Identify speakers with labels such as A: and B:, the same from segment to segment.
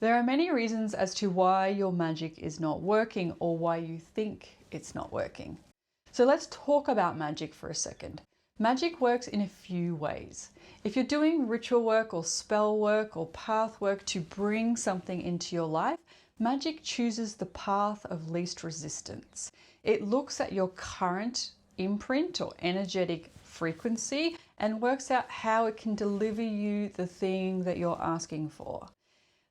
A: There are many reasons as to why your magic is not working or why you think it's not working. So let's talk about magic for a second. Magic works in a few ways. If you're doing ritual work or spell work or path work to bring something into your life, magic chooses the path of least resistance. It looks at your current imprint or energetic frequency and works out how it can deliver you the thing that you're asking for.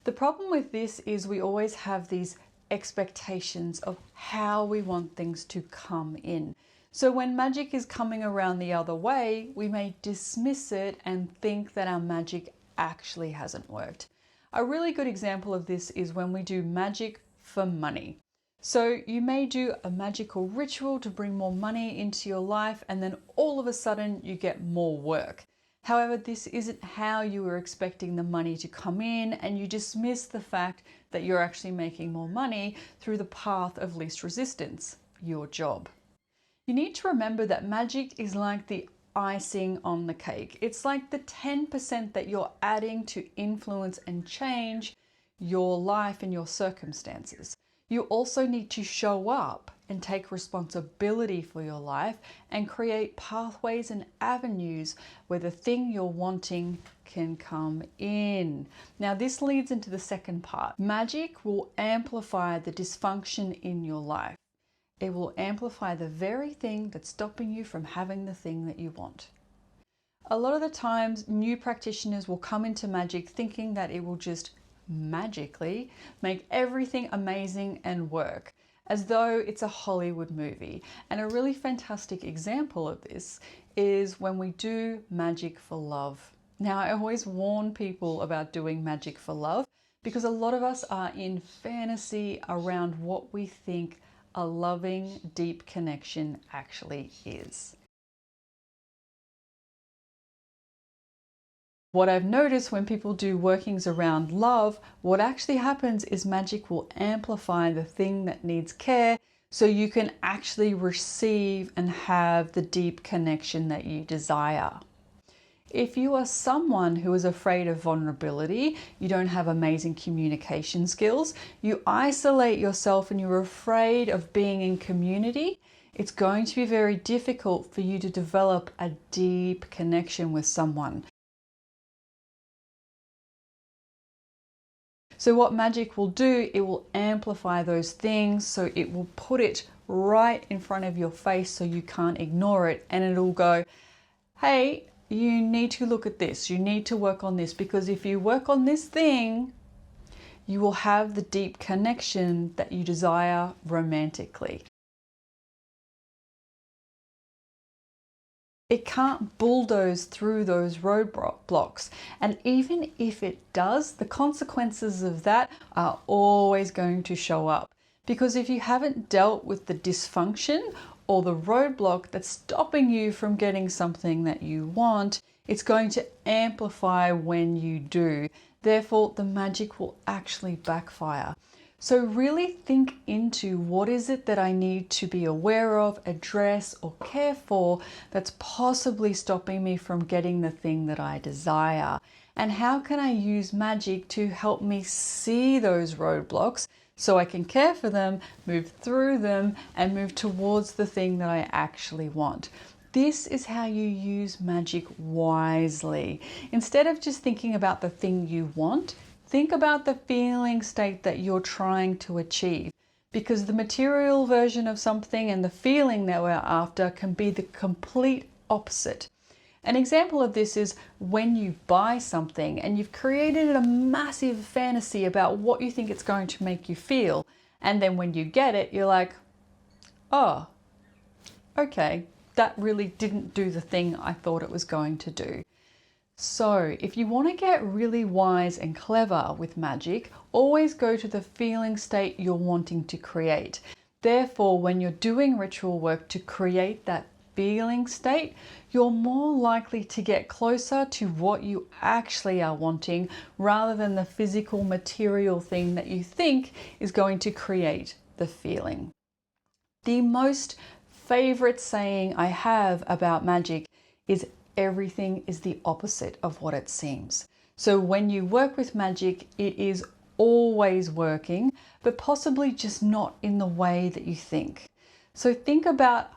A: The problem with this is we always have these expectations of how we want things to come in. So when magic is coming around the other way, we may dismiss it and think that our magic actually hasn't worked. A really good example of this is when we do magic for money. So you may do a magical ritual to bring more money into your life, and then all of a sudden you get more work. However, this isn't how you were expecting the money to come in, and you dismiss the fact that you're actually making more money through the path of least resistance, your job. You need to remember that magic is like the icing on the cake. It's like the 10% that you're adding to influence and change your life and your circumstances. You also need to show up and take responsibility for your life and create pathways and avenues where the thing you're wanting can come in. Now, this leads into the second part. Magic will amplify the dysfunction in your life. It will amplify the very thing that's stopping you from having the thing that you want. A lot of the times, new practitioners will come into magic thinking that it will just magically make everything amazing and work, as though it's a Hollywood movie. And a really fantastic example of this is when we do magic for love. Now, I always warn people about doing magic for love because a lot of us are in fantasy around what we think a loving, deep connection actually is. What I've noticed when people do workings around love, what actually happens is magic will amplify the thing that needs care so you can actually receive and have the deep connection that you desire. If you are someone who is afraid of vulnerability, you don't have amazing communication skills, you isolate yourself and you're afraid of being in community, it's going to be very difficult for you to develop a deep connection with someone. So what magic will do, it will amplify those things, so it will put it right in front of your face so you can't ignore it, and it'll go, hey, you need to look at this, you need to work on this, because if you work on this thing, you will have the deep connection that you desire romantically. It can't bulldoze through those roadblocks. And even if it does, the consequences of that are always going to show up. Because if you haven't dealt with the dysfunction or the roadblock that's stopping you from getting something that you want, it's going to amplify when you do. Therefore, the magic will actually backfire. So really think into what is it that I need to be aware of, address, or care for that's possibly stopping me from getting the thing that I desire. And how can I use magic to help me see those roadblocks so I can care for them, move through them, and move towards the thing that I actually want. This is how you use magic wisely. Instead of just thinking about the thing you want, think about the feeling state that you're trying to achieve, because the material version of something and the feeling that we're after can be the complete opposite. An example of this is when you buy something and you've created a massive fantasy about what you think it's going to make you feel, and then when you get it, you're like, oh, okay, that really didn't do the thing I thought it was going to do. So if you want to get really wise and clever with magic, always go to the feeling state you're wanting to create. Therefore, when you're doing ritual work to create that feeling state, you're more likely to get closer to what you actually are wanting rather than the physical material thing that you think is going to create the feeling. The most favorite saying I have about magic is everything is the opposite of what it seems. So when you work with magic, it is always working, but possibly just not in the way that you think. So think about,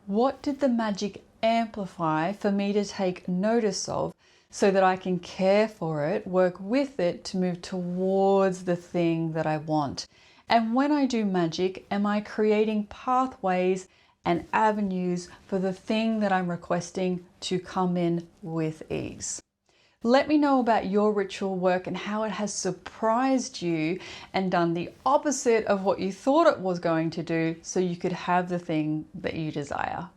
A: what did the magic amplify for me to take notice of so that I can care for it, work with it to move towards the thing that I want? And when I do magic, am I creating pathways and avenues for the thing that I'm requesting to come in with ease? Let me know about your ritual work and how it has surprised you and done the opposite of what you thought it was going to do so you could have the thing that you desire.